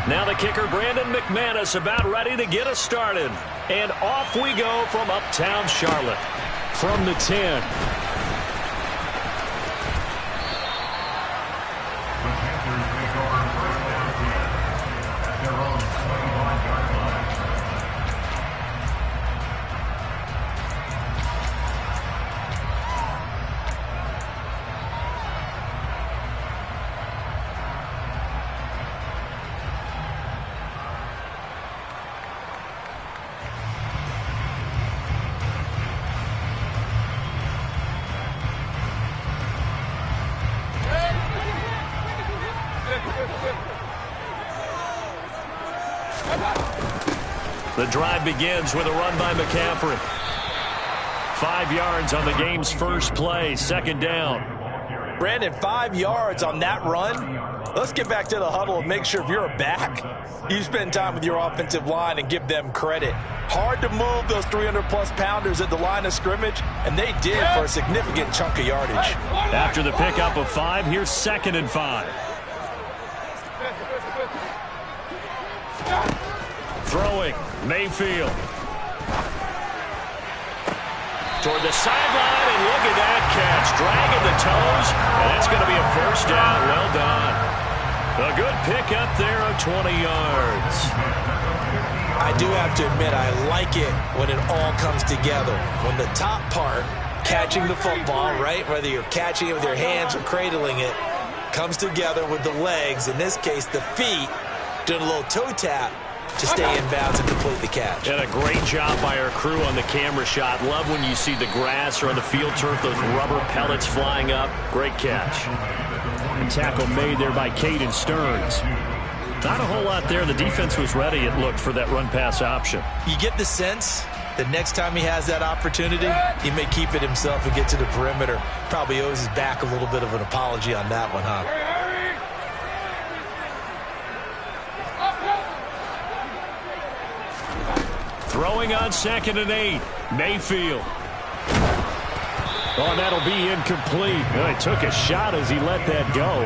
Now the kicker, Brandon McManus, about ready to get us started. And off we go from uptown Charlotte. From the 10. The drive begins with a run by McCaffrey. 5 yards on the game's first play, second down. Brandon, 5 yards on that run. Let's get back to the huddle and make sure if you're a back, you spend time with your offensive line and give them credit. Hard to move those 300-plus pounders at the line of scrimmage, and they did for a significant chunk of yardage. After the pickup of 5, here's 2nd and 5. Throwing, Mayfield. Toward the sideline, and look at that catch. Dragging the toes, and that's going to be a first down. Well done. A good pickup there of 20 yards. I do have to admit, I like it when it all comes together. When the top part, catching the football, right, whether you're catching it with your hands or cradling it, comes together with the legs, in this case the feet, doing a little toe tap to stay in bounds and complete the catch. And a great job by our crew on the camera shot. Love when you see the grass or on the field turf, those rubber pellets flying up. Great catch. And tackle made there by Caden Stearns. Not a whole lot there. The defense was ready, it looked, for that run-pass option. You get the sense that next time he has that opportunity, he may keep it himself and get to the perimeter. Probably owes his back a little bit of an apology on that one, huh? Throwing on 2nd and 8. Mayfield. Oh, that'll be incomplete. Well, he took a shot as he let that go.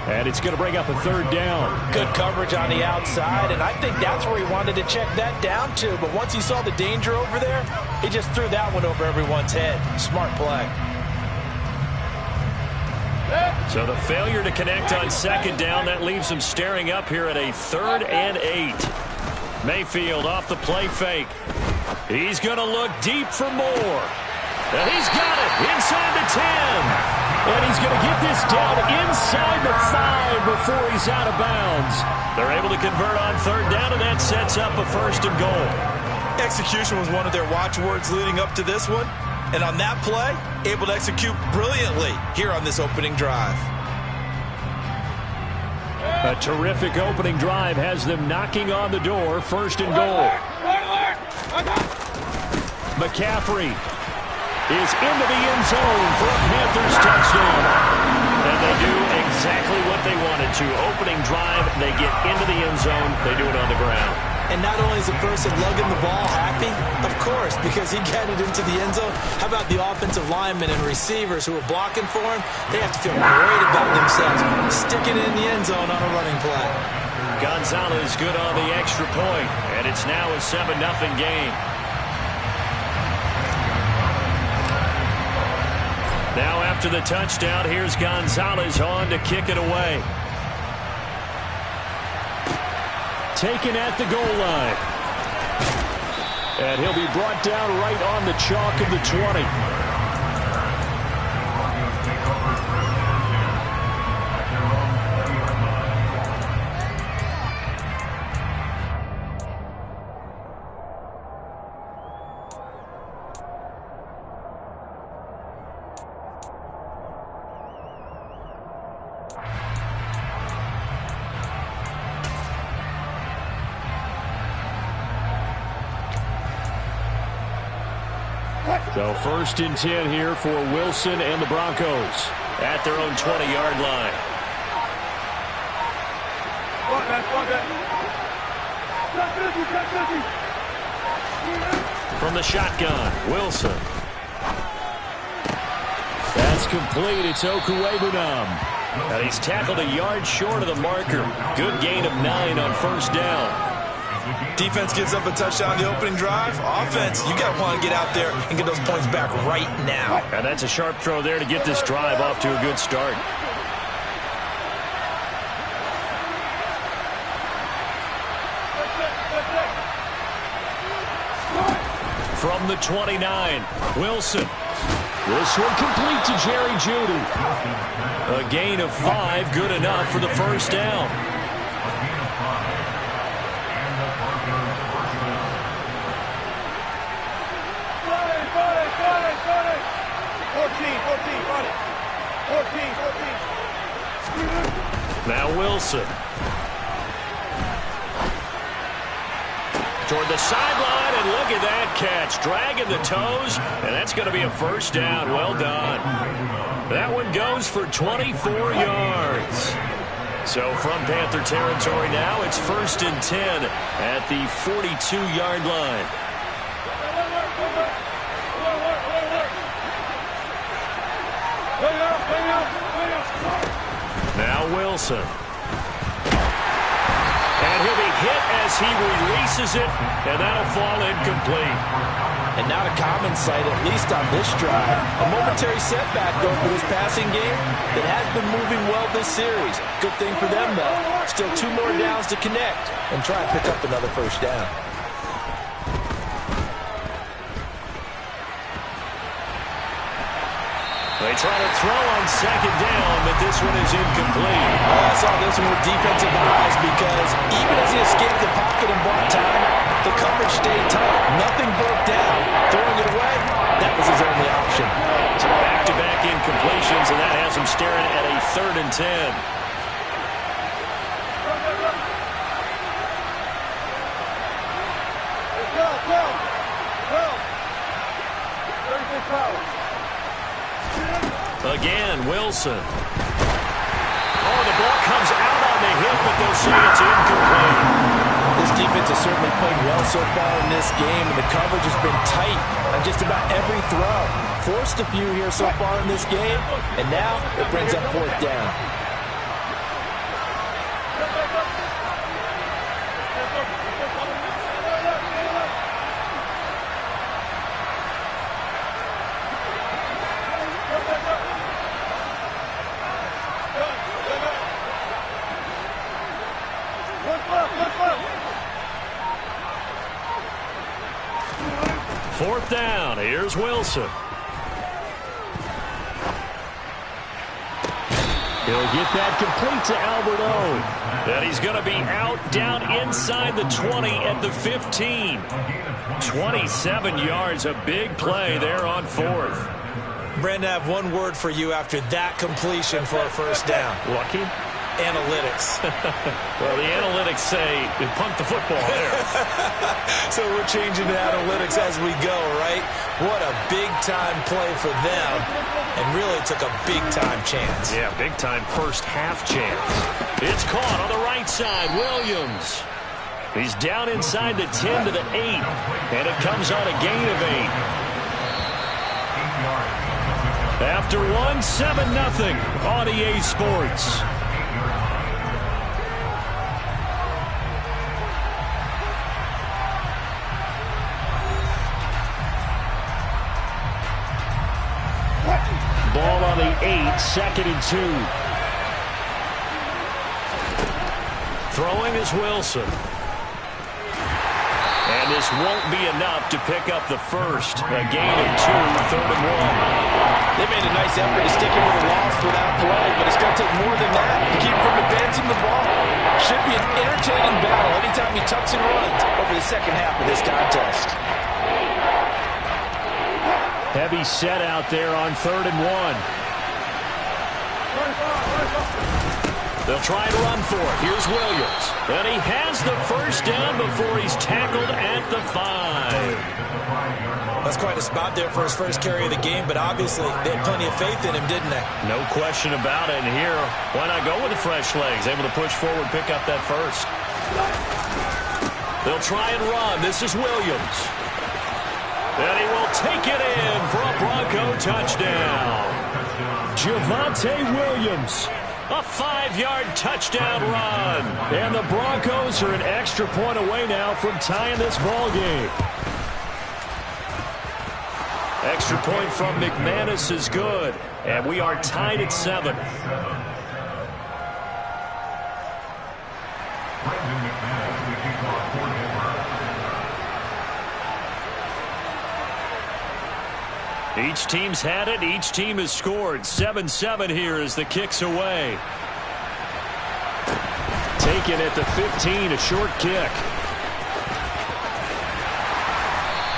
And it's going to bring up a 3rd down. Good coverage on the outside, and I think that's where he wanted to check that down to. But once he saw the danger over there, he just threw that one over everyone's head. Smart play. So the failure to connect on 2nd down, that leaves him staring up here at a 3rd and 8. Mayfield off the play fake. He's going to look deep for more. And he's got it inside the 10. And he's going to get this down inside the 5 before he's out of bounds. They're able to convert on 3rd down, and that sets up a 1st and goal. Execution was one of their watchwords leading up to this one. And on that play, able to execute brilliantly here on this opening drive. A terrific opening drive has them knocking on the door. 1st and goal. McCaffrey is into the end zone for a Panthers touchdown. And they do exactly what they wanted to. Opening drive, they get into the end zone. They do it on the ground. And not only is the person lugging the ball happy, of course, because he got it into the end zone. How about the offensive linemen and receivers who are blocking for him? They have to feel great about themselves, sticking in the end zone on a running play. Gonzalez good on the extra point, and it's now a 7-0 game. Now after the touchdown, here's Gonzalez on to kick it away. Taken at the goal line. And he'll be brought down right on the chalk of the 20. So 1st and 10 here for Wilson and the Broncos at their own 20-yard line. From the shotgun, Wilson. That's complete. It's Okuwebunam. And he's tackled a yard short of the marker. Good gain of 9 on first down. Defense gives up a touchdown the opening drive. Offense, you got to want to get out there and get those points back right now. And that's a sharp throw there to get this drive off to a good start. From the 29, Wilson. This one complete to Jerry Jeudy. A gain of 5, good enough for the first down. Now Wilson. Toward the sideline, and look at that catch. Dragging the toes, and that's going to be a first down. Well done. That one goes for 24 yards. So from Panther territory now, it's 1st and 10 at the 42-yard line. Now Wilson. And he'll be hit as he releases it, and that'll fall incomplete. And not a common sight, at least on this drive. A momentary setback, though, for this passing game that has been moving well this series. Good thing for them, though. Still 2 more downs to connect and try and pick up another first down. They try to throw on 2nd down, but this one is incomplete. I saw this one with defensive eyes because even as he escaped the pocket and bought time, the coverage stayed tight. Nothing broke down. Throwing it away, that was his only option. So back-to-back incompletions, and that has him staring at a 3rd and 10. Again, Wilson. Oh, the ball comes out on the hit, but they'll say it's incomplete. This defense has certainly played well so far in this game, and the coverage has been tight on just about every throw. Forced a few here so far in this game, and now it brings up 4th down. Fourth down. Here's Wilson. He'll get that complete to Albert O. And he's going to be out down inside the 20 at the 15. 27 yards, a big play there on 4th. Brandon, I have one word for you after that completion for a first down. Lucky? Analytics. Well, the analytics say we punt the football there. So we're changing to analytics as we go, right? What a big-time play for them, and really took a big-time chance. Yeah, big-time first-half chance. It's caught on the right side. Williams. He's down inside the 10 to the 8, and it comes on a gain of 8. After one, 7-0 on EA Sports. Ball on the 8, 2nd and 2. Throwing is Wilson. And this won't be enough to pick up the first. A gain of 2, 3rd and 1. They made a nice effort to stick him with a loss for that play, but it's going to take more than that to keep him from advancing the ball. Should be an entertaining battle anytime he tucks and runs over the second half of this contest. Heavy set out there on 3rd and 1. They'll try and run for it. Here's Williams. And he has the first down before he's tackled at the 5. That's quite a spot there for his first carry of the game, but obviously they had plenty of faith in him, didn't they? No question about it. And here, why not go with the fresh legs? Able to push forward, pick up that first. They'll try and run. This is Williams. And he will take it in for a Bronco touchdown. Javonte Williams A 5-yard touchdown run. And the Broncos are an extra point away now from tying this ball game. Extra point from McManus is good. And we are tied at 7. Each team's had it. Each team has scored. 7-7 here as the kick's away. Taken at the 15, a short kick.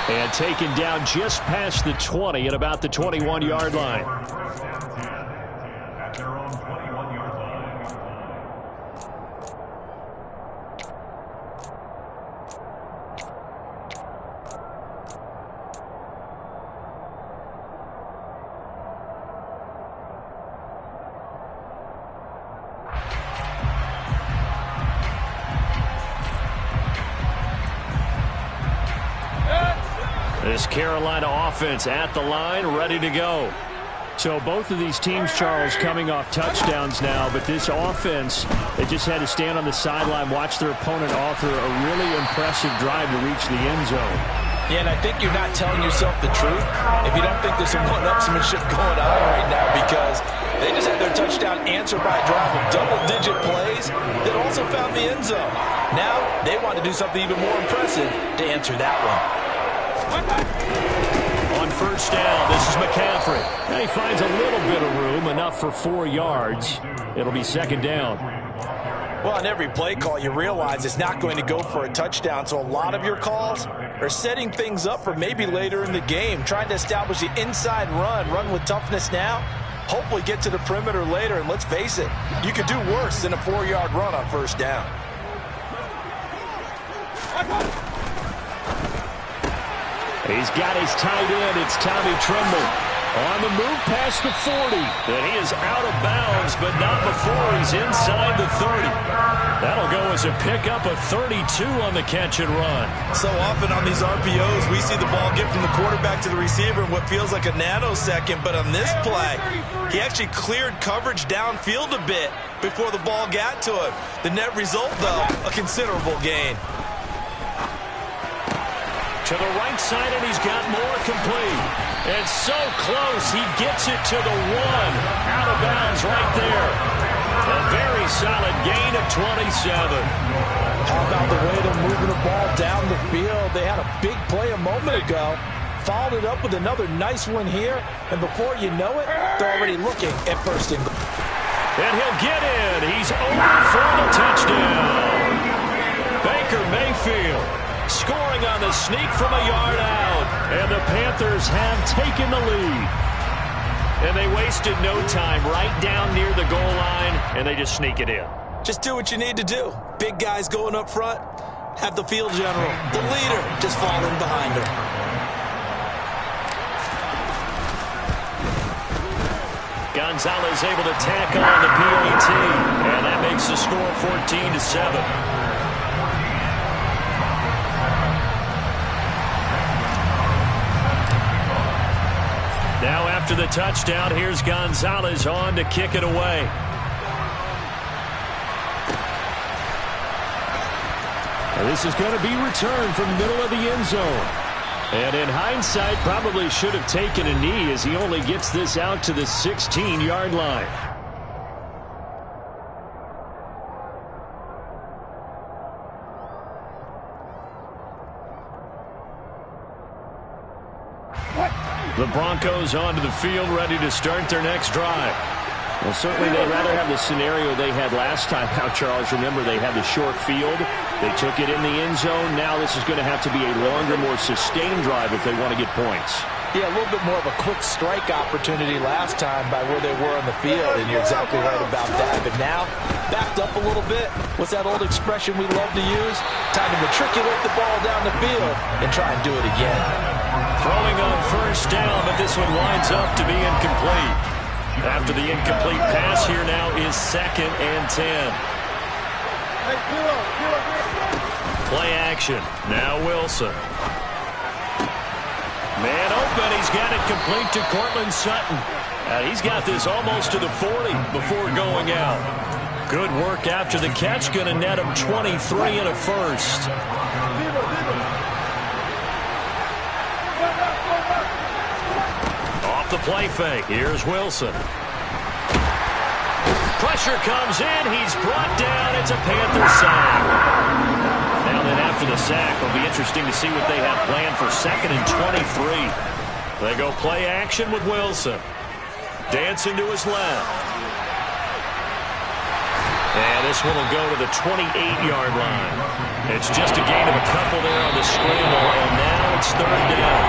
And taken down just past the 20 at about the 21-yard line. This Carolina offense at the line, ready to go. So both of these teams, Charles, coming off touchdowns now, but this offense, they just had to stand on the sideline, watch their opponent author a really impressive drive to reach the end zone. Yeah, and I think you're not telling yourself the truth if you don't think there's some one-upsmanship going on right now, because they just had their touchdown answered by a drive of double-digit plays that also found the end zone. Now they want to do something even more impressive to answer that one. On first down, this is McCaffrey. Now he finds a little bit of room, enough for 4 yards. It'll be second down. Well, on every play call, you realize it's not going to go for a touchdown, so a lot of your calls are setting things up for maybe later in the game, trying to establish the inside run with toughness now, hopefully get to the perimeter later, and let's face it, you could do worse than a 4-yard run on first down. He's got his tight end. It's Tommy Tremble. On the move past the 40. And he is out of bounds, but not before he's inside the 30. That'll go as a pickup of 32 on the catch and run. So often on these RPOs, we see the ball get from the quarterback to the receiver in what feels like a nanosecond. But on this play, he actually cleared coverage downfield a bit before the ball got to him. The net result, though, a considerable gain. To the right side, and he's got more complete. And so close, he gets it to the 1. Out of bounds right there. A very solid gain of 27. How about the way they're moving the ball down the field? They had a big play a moment ago. Followed it up with another nice one here. And before you know it, they're already looking at first and goal. And he'll get in. He's over for the touchdown. Baker Mayfield scoring on the sneak from a yard out. And the Panthers have taken the lead. And they wasted no time right down near the goal line, and they just sneak it in. Just do what you need to do. Big guys going up front. Have the field general, the leader, just fall in behind him. Gonzalez able to tackle on the PAT. And that makes the score 14-7. Now after the touchdown, here's Gonzalez on to kick it away. And this is going to be returned from the middle of the end zone. And in hindsight, probably should have taken a knee as he only gets this out to the 16-yard line. The Broncos onto the field, ready to start their next drive. Well, certainly they'd rather have the scenario they had last time out, Charles. Remember, they had the short field. They took it in the end zone. Now this is going to have to be a longer, more sustained drive if they want to get points. Yeah, a little bit more of a quick strike opportunity last time by where they were on the field, and you're exactly right about that. But now, backed up a little bit. What's that old expression we love to use? Time to matriculate the ball down the field and try and do it again. Throwing on first down, but this one winds up to be incomplete. After the incomplete pass, here now is 2nd and 10. Play action. Now Wilson. Man open. He's got it complete to Cortland Sutton. And he's got this almost to the 40 before going out. Good work after the catch. Going to net him 23 and a first. Off the play fake. Here's Wilson. Pressure comes in. He's brought down. It's a Panther sack. Now then, after the sack, it'll be interesting to see what they have planned for 2nd and 23. They go play action with Wilson. Dancing to his left. And this one will go to the 28-yard line. It's just a gain of a couple there on the scramble, and now it's 3rd down.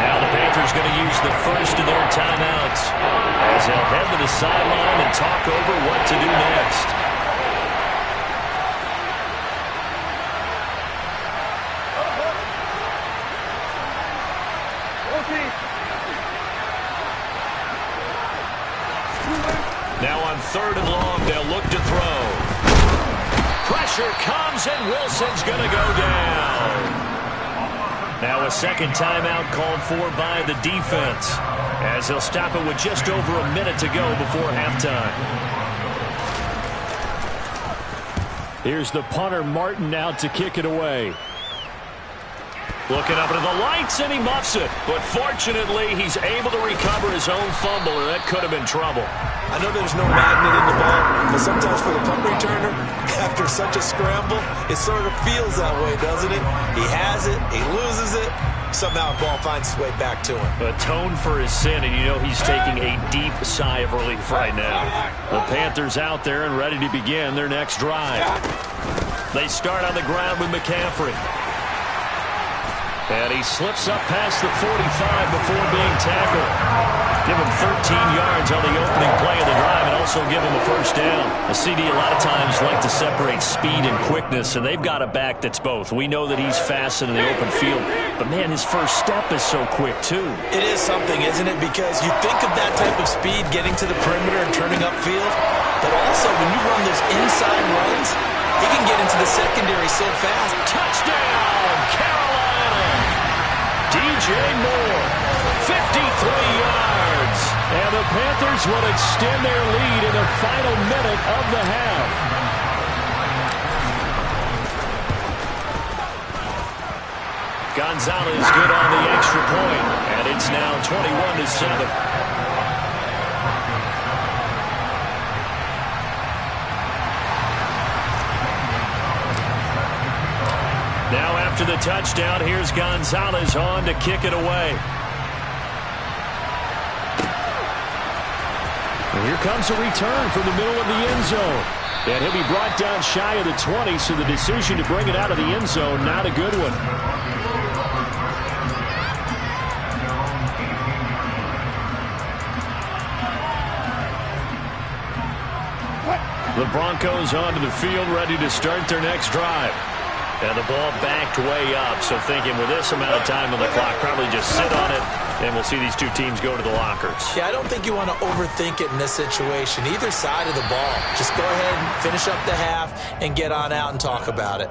Now the Panthers going to use the first of their timeouts as they'll head to the sideline and talk over what to do next. Now on 3rd and long, they'll look to throw. Pressure comes, and Wilson's going to go down. Now a second timeout called for by the defense as they'll stop it with just over a minute to go before halftime. Here's the punter, Martin, out to kick it away. Looking up into the lights, and he muffs it. But fortunately, he's able to recover his own fumble, or that could have been trouble. I know there's no magnet in the ball, but sometimes for the punt returner, after such a scramble, it sort of feels that way, doesn't it? He has it, he loses it, somehow the ball finds its way back to him. Atone for his sin, and you know he's taking a deep sigh of relief right now. The Panthers out there and ready to begin their next drive. They start on the ground with McCaffrey. And he slips up past the 45 before being tackled. Give him 13 yards on the opening play of the drive and also give him a first down. The CD a lot of times like to separate speed and quickness, and they've got a back that's both. We know that he's fast in the open field, but, man, his first step is so quick, too. It is something, isn't it? Because you think of that type of speed getting to the perimeter and turning upfield, but also when you run those inside runs, he can get into the secondary so fast. Touchdown, Carolina! DJ Moore, 53 yards. And the Panthers will extend their lead in the final minute of the half. Gonzalez good on the extra point, and it's now 21-7. Now after the touchdown, here's Gonzalez on to kick it away. And here comes a return from the middle of the end zone. And he'll be brought down shy of the 20, so the decision to bring it out of the end zone, not a good one. The Broncos onto the field, ready to start their next drive. And the ball backed way up, so thinking with this amount of time on the clock, probably just sit on it, and we'll see these two teams go to the lockers. Yeah, I don't think you want to overthink it in this situation. Either side of the ball. Just go ahead and finish up the half and get on out and talk about it.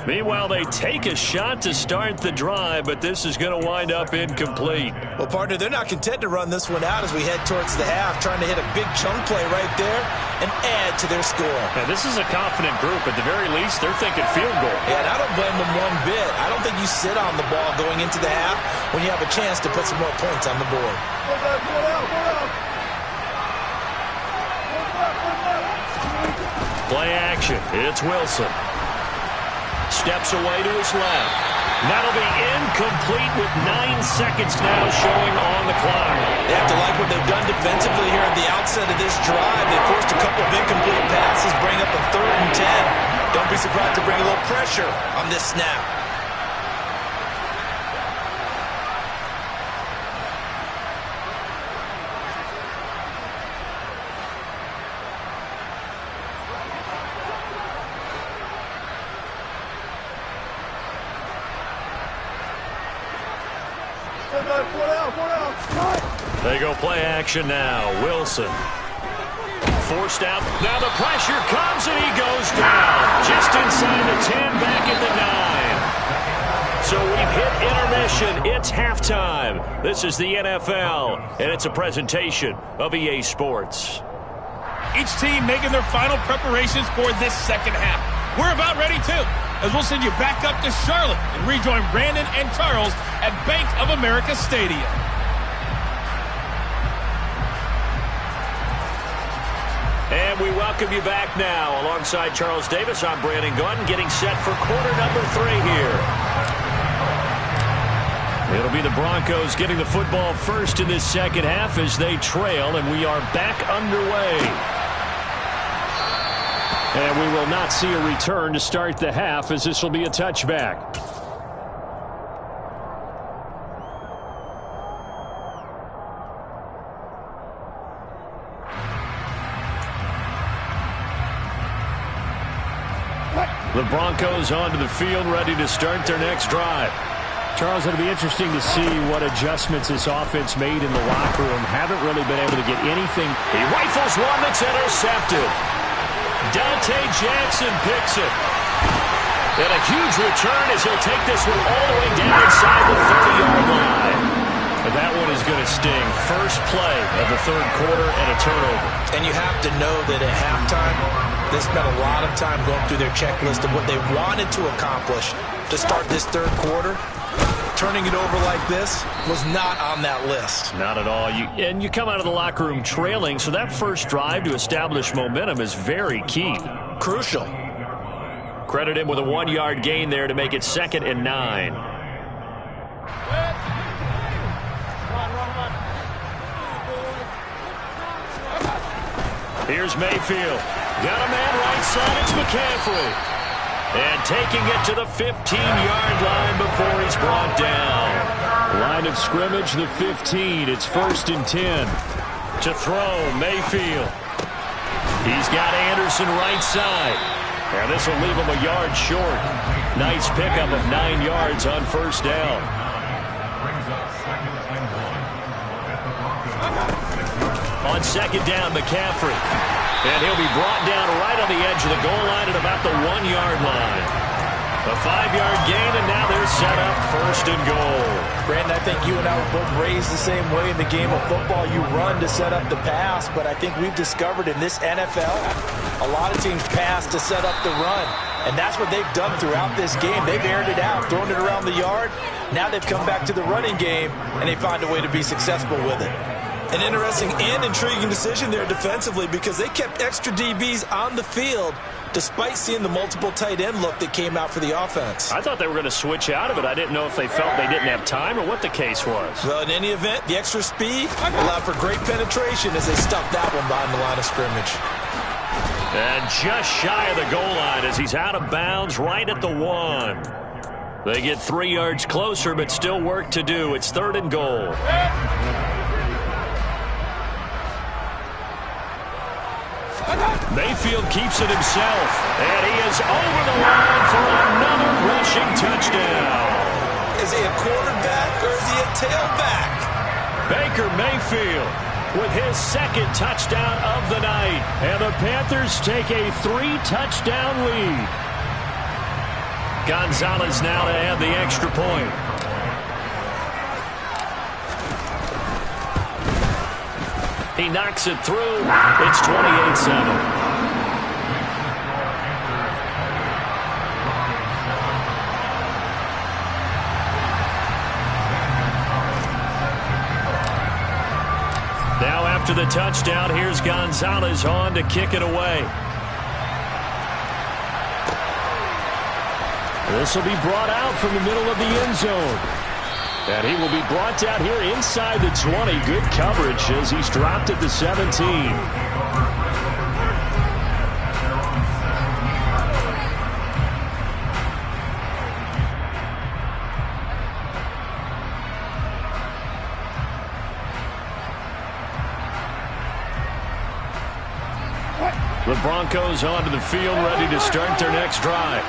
Meanwhile, they take a shot to start the drive, but this is going to wind up incomplete. Well, partner, they're not content to run this one out as we head towards the half, trying to hit a big chunk play right there and add to their score. Now, this is a confident group. At the very least, they're thinking field goal. Yeah, and I don't blame them one bit. I don't think you sit on the ball going into the half when you have a chance to put some more points on the board. Play action. It's Wilson. Steps away to his left. That'll be incomplete with 9 seconds now showing on the clock. They have to like what they've done defensively here at the outset of this drive. They forced a couple of incomplete passes, bring up a 3rd and 10. Don't be surprised to bring a little pressure on this snap. They go play action now. Wilson. Forced out. Now the pressure comes and he goes down. Just inside the 10, back at the 9. So we've hit intermission. It's halftime. This is the NFL, and it's a presentation of EA Sports. Each team making their final preparations for this second half. We're about ready, too, as we'll send you back up to Charlotte and rejoin Brandon and Charles at Bank of America Stadium. And we welcome you back now. Alongside Charles Davis, I'm Brandon Gaudin, getting set for quarter number 3 here. It'll be the Broncos getting the football first in this second half as they trail, and we are back underway. And we will not see a return to start the half, as this will be a touchback. The Broncos onto the field, ready to start their next drive. Charles, it'll be interesting to see what adjustments this offense made in the locker room. Haven't really been able to get anything. He rifles one that's intercepted. Dante Jackson picks it. And a huge return as he'll take this one all the way down inside the 30-yard line. And that one is going to sting. First play of the third quarter and a turnover. And you have to know that at halftime, they spent a lot of time going through their checklist of what they wanted to accomplish to start this third quarter. Turning it over like this was not on that list. Not at all. And you come out of the locker room trailing, so that first drive to establish momentum is very key. Crucial. Credit him with a 1-yard gain there to make it 2nd and 9. Here's Mayfield. Got a man right side. It's McCaffrey. And taking it to the 15-yard line before he's brought down. Line of scrimmage, the 15. It's 1st and 10. To throw, Mayfield. He's got Anderson right side. And this will leave him a yard short. Nice pickup of 9 yards on first down. On 2nd down, McCaffrey. And he'll be brought down right on the edge of the goal line at about the 1-yard line. A 5-yard gain, and now they're set up 1st and goal. Brandon, I think you and I were both raised the same way in the game of football. You run to set up the pass, but I think we've discovered in this NFL, a lot of teams pass to set up the run. And that's what they've done throughout this game. They've aired it out, thrown it around the yard. Now they've come back to the running game, and they find a way to be successful with it. An interesting and intriguing decision there defensively because they kept extra DBs on the field despite seeing the multiple tight end look that came out for the offense. I thought they were going to switch out of it. I didn't know if they felt they didn't have time or what the case was. Well, in any event, the extra speed allowed for great penetration as they stuffed that one behind the line of scrimmage. And just shy of the goal line as he's out of bounds right at the 1. They get 3 yards closer, but still work to do. It's 3rd and goal. Mayfield keeps it himself, and he is over the line for another rushing touchdown. Is he a quarterback or is he a tailback? Baker Mayfield with his 2nd touchdown of the night, and the Panthers take a 3-touchdown lead. Gonzalez now to add the extra point. He knocks it through. It's 28-7. Now after the touchdown, here's Gonzalez on to kick it away. This will be brought out from the middle of the end zone. And he will be brought down here inside the 20. Good coverage as he's dropped at the 17. The Broncos onto the field, ready to start their next drive.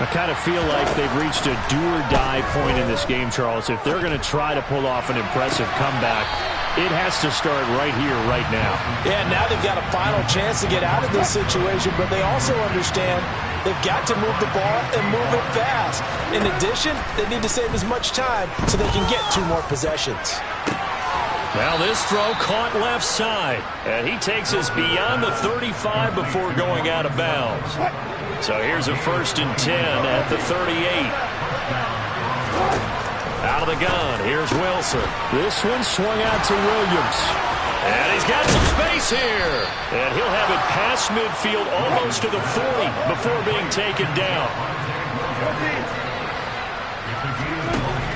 I kind of feel like they've reached a do-or-die point in this game, Charles. If they're going to try to pull off an impressive comeback, it has to start right here, right now. Yeah, now they've got a final chance to get out of this situation, but they also understand They've got to move the ball and move it fast. In addition, they need to save as much time so they can get 2 more possessions. Now this throw caught left side, and he takes us beyond the 35 before going out of bounds. So here's a 1st and 10 at the 38. Out of the gun, here's Wilson. This one swung out to Williams. And he's got some space here. And he'll have it past midfield almost to the 40 before being taken down.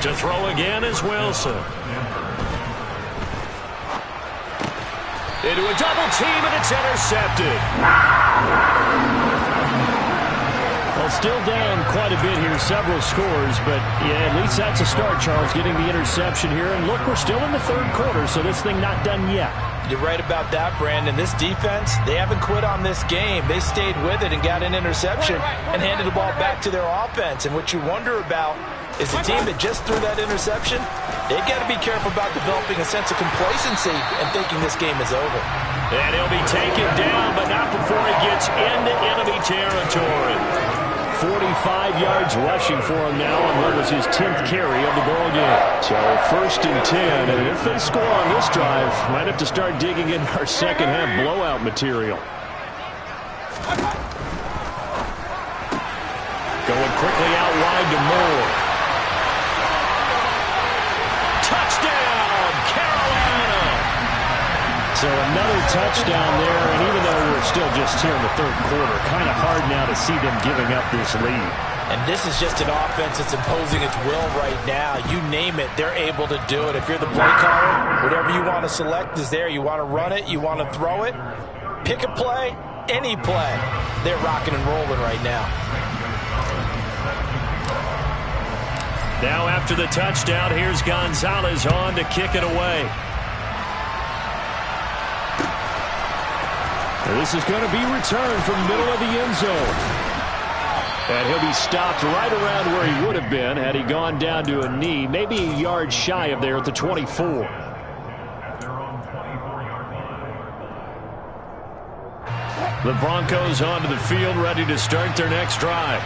To throw again is Wilson. Into a double team, and it's intercepted. Well, still down quite a bit here, several scores, but yeah, at least that's a start, Charles, getting the interception here. And look, we're still in the 3rd quarter, so this thing not done yet. You're right about that, Brandon. This defense, they haven't quit on this game. They stayed with it and got an interception and handed the ball back to their offense. And what you wonder about is the team that just threw that interception, they've got to be careful about developing a sense of complacency and thinking this game is over. And he'll be taken down, but not before he gets into enemy territory. 45 yards rushing for him now on what was his 10th carry of the ball game. So 1st and 10, and if they score on this drive, might have to start digging in our second half blowout material. Going quickly out wide to Moore. Touchdown, Carolina! So another touchdown there, and even though we're still just here in the 3rd quarter, kind of hard now to see them giving up this lead. And this is just an offense that's imposing its will right now. You name it, they're able to do it. If you're the play caller, whatever you want to select is there. You want to run it, you want to throw it, pick a play, any play. They're rocking and rolling right now. Now after the touchdown, here's Gonzalez on to kick it away. This is going to be returned from the middle of the end zone. And he'll be stopped right around where he would have been had he gone down to a knee, maybe a yard shy of there at the 24. The Broncos onto the field, ready to start their next drive.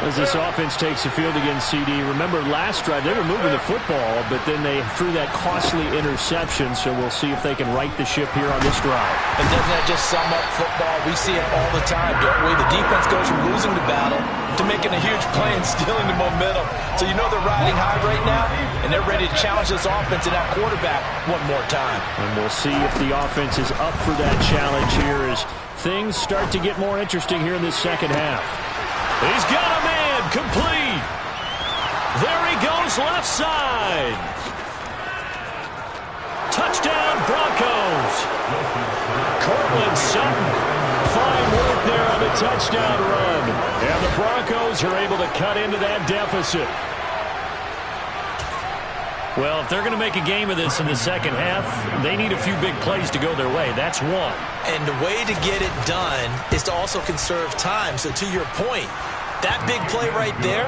As this offense takes the field against CD. Remember, last drive, they were moving the football, but then they threw that costly interception, so we'll see if they can right the ship here on this drive. And doesn't that just sum up football? We see it all the time, don't we? The defense goes from losing the battle to making a huge play and stealing the momentum. So you know they're riding high right now, and they're ready to challenge this offense and that quarterback one more time. And we'll see if the offense is up for that challenge here as things start to get more interesting here in this second half. He's got a man, complete. There he goes, left side. Touchdown, Broncos. Cortland Sutton, fine work there on the touchdown run. And the Broncos are able to cut into that deficit. Well, if they're going to make a game of this in the second half, they need a few big plays to go their way. That's one. And the way to get it done is to also conserve time. So to your point, that big play right there,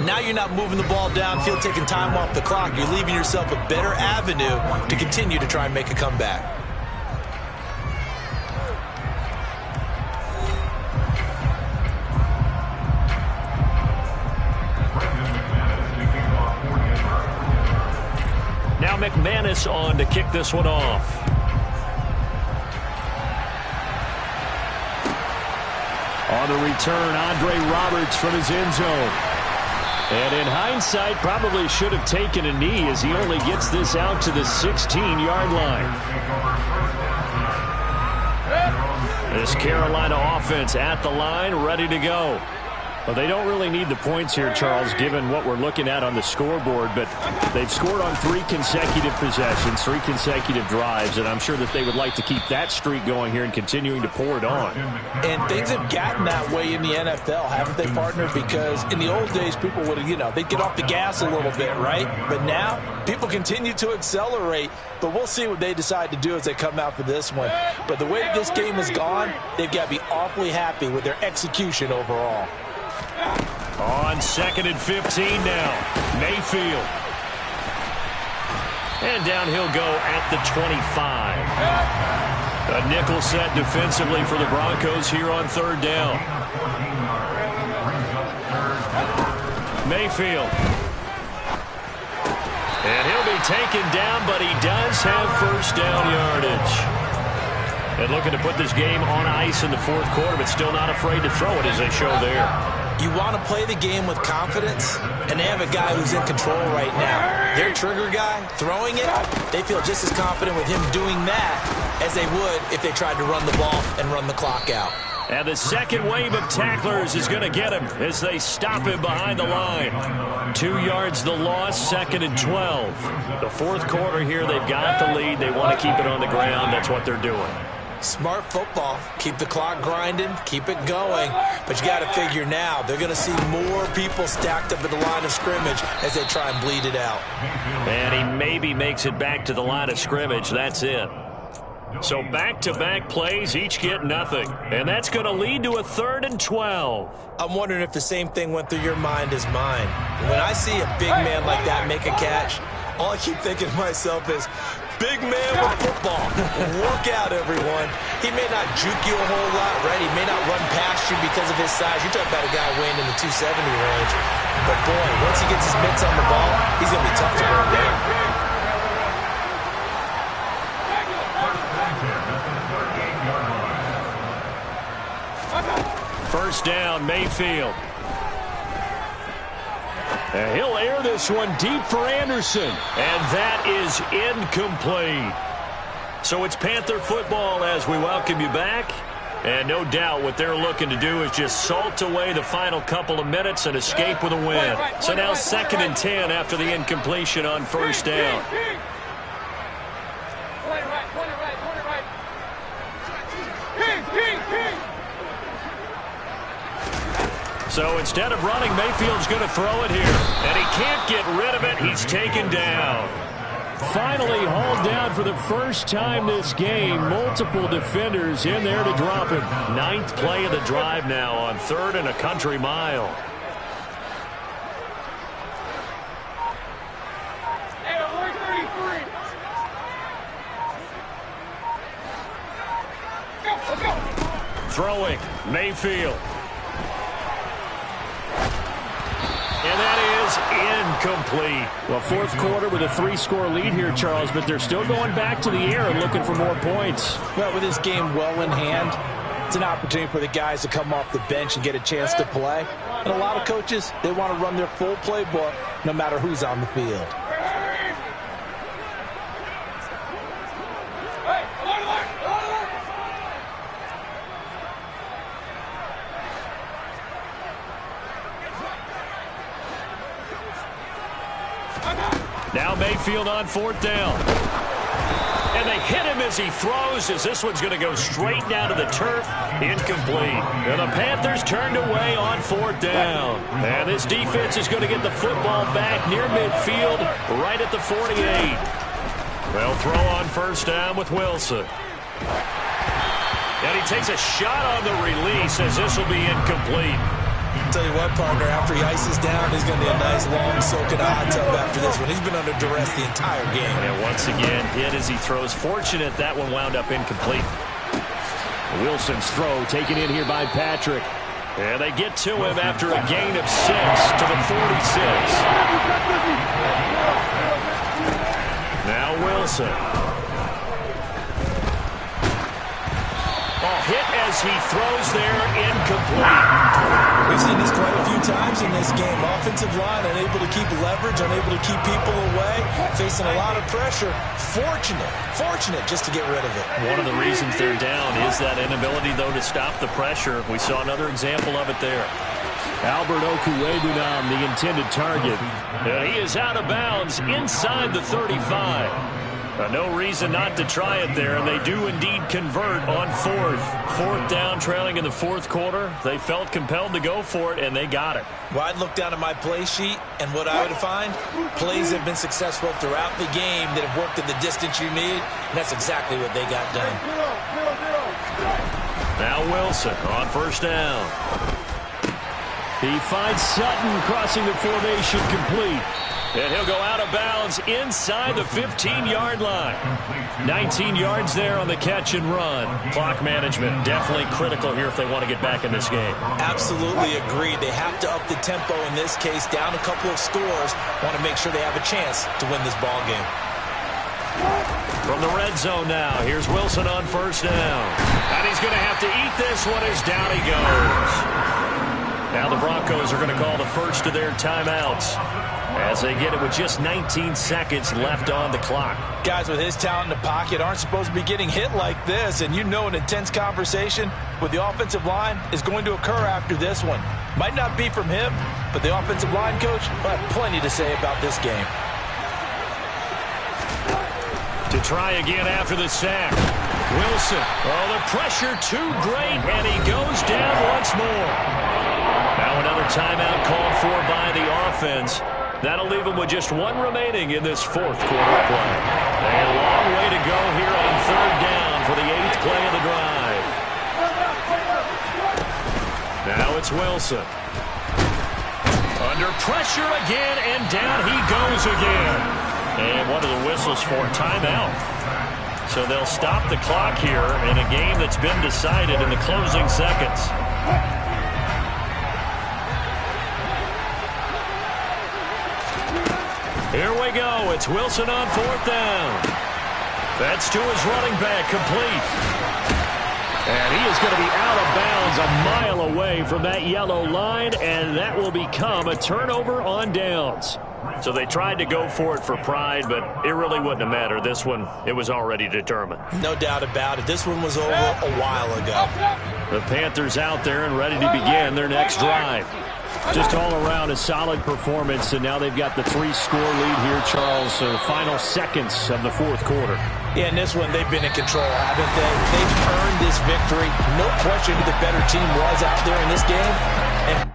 now you're not moving the ball downfield, taking time off the clock. You're leaving yourself a better avenue to continue to try and make a comeback. Now McManus on to kick this one off. On the return, Andre Roberts from his end zone. And in hindsight, probably should have taken a knee as he only gets this out to the 16-yard line. This Carolina offense at the line, ready to go. Well, they don't really need the points here, Charles, given what we're looking at on the scoreboard, but they've scored on 3 consecutive possessions, 3 consecutive drives, and I'm sure that they would like to keep that streak going here and continuing to pour it on. And things have gotten that way in the NFL, haven't they, partner? Because in the old days, people would, they'd get off the gas a little bit, right? But now, people continue to accelerate, but we'll see what they decide to do as they come out for this one. But the way this game has gone, they've got to be awfully happy with their execution overall. On 2nd and 15 now, Mayfield. And down he'll go at the 25. A nickel set defensively for the Broncos here on 3rd down. Mayfield. And he'll be taken down, but he does have first down yardage. And looking to put this game on ice in the fourth quarter, but still not afraid to throw it as they show there. You want to play the game with confidence, and they have a guy who's in control right now. Their trigger guy, throwing it, they feel just as confident with him doing that as they would if they tried to run the ball and run the clock out. And the second wave of tacklers is going to get him as they stop him behind the line. 2 yards the loss, 2nd and 12. The fourth quarter here, they've got the lead. They want to keep it on the ground. That's what they're doing. Smart football. Keep the clock grinding, keep it going. But you got to figure now, they're going to see more people stacked up at the line of scrimmage as they try and bleed it out. And he maybe makes it back to the line of scrimmage. That's it. So back-to-back plays, each get nothing. And that's going to lead to a 3rd and 12. I'm wondering if the same thing went through your mind as mine. When I see a big man like that make a catch, all I keep thinking to myself is, big man with football. Work out, everyone. He may not juke you a whole lot, right? He may not run past you because of his size. You're talking about a guy weighing in the 270 range. But, boy, once he gets his mitts on the ball, he's going to be tough to bring down. First down, Mayfield. And he'll air this one deep for Anderson. And that is incomplete. So it's Panther football as we welcome you back. And no doubt what they're looking to do is just salt away the final couple of minutes and escape with a win. So now 2nd and 10 after the incompletion on first down. So instead of running, Mayfield's going to throw it here. And he can't get rid of it. He's taken down. Finally hauled down for the first time this game. Multiple defenders in there to drop him. 9th play of the drive now on 3rd and a country mile. Throwing, Mayfield. And that is incomplete. Well, fourth quarter with a 3-score lead here, Charles, but they're still going back to the air and looking for more points. Well, with this game well in hand, it's an opportunity for the guys to come off the bench and get a chance to play. And a lot of coaches, they want to run their full playbook no matter who's on the field. Now Mayfield on 4th down. And they hit him as he throws, as this one's going to go straight down to the turf. Incomplete. And the Panthers turned away on 4th down. And this defense is going to get the football back near midfield, right at the 48. They'll throw on first down with Wilson. And he takes a shot on the release, as this will be incomplete. Tell you what, partner, after he ices down, he's going to be a nice long soak in a hot tub after this one. He's been under duress the entire game. And once again, hit as he throws. Fortunate that one wound up incomplete. Wilson's throw taken in here by Patrick. And they get to him after a gain of 6 to the 46. Now Wilson. Hit as he throws there, incomplete. We've seen this quite a few times in this game. Offensive line unable to keep leverage, unable to keep people away, facing a lot of pressure. Fortunate just to get rid of it. One of the reasons they're down is that inability, though, to stop the pressure. We saw another example of it there. Albert Okwuegbunam, the intended target. And he is out of bounds inside the 35. No reason not to try it there, and they do indeed convert on 4th down, trailing in the fourth quarter. They felt compelled to go for it, and they got it. Well, I'd look down at my play sheet, and what I would find, plays have been successful throughout the game that have worked in the distance you need, and that's exactly what they got done. Now Wilson on first down. He finds Sutton crossing the formation complete. And he'll go out of bounds inside the 15-yard line. 19 yards there on the catch and run. Clock management definitely critical here if they want to get back in this game. Absolutely agreed. They have to up the tempo in this case, down a couple of scores. Want to make sure they have a chance to win this ball game. From the red zone now, here's Wilson on first down. And he's going to have to eat this one as down he goes. Now the Broncos are going to call the first of their timeouts as they get it with just 19 seconds left on the clock. Guys with his talent in the pocket aren't supposed to be getting hit like this, and you know an intense conversation with the offensive line is going to occur after this one. Might not be from him, but the offensive line coach will have plenty to say about this game. To try again after the sack. Wilson. Oh, the pressure too great, and he goes down once more. Now another timeout called for by the offense. That'll leave him with just one remaining in this fourth quarter play. A long way to go here on third down for the 8th play of the drive. Now it's Wilson. Under pressure again, and down he goes again. And what are the whistles for? Timeout. So they'll stop the clock here in a game that's been decided in the closing seconds. Here we go. It's Wilson on fourth down. That's to his running back, complete. And he is going to be out of bounds a mile away from that yellow line, and that will become a turnover on downs. So they tried to go for it for pride, but it really wouldn't have mattered. This one, it was already determined. No doubt about it. This one was over a while ago. The Panthers out there and ready to begin their next drive. Just all around a solid performance, and now they've got the 3-score lead here, Charles. So final seconds of the fourth quarter. Yeah, in this one, they've been in control, haven't they? They've earned this victory. No question who the better team was out there in this game. And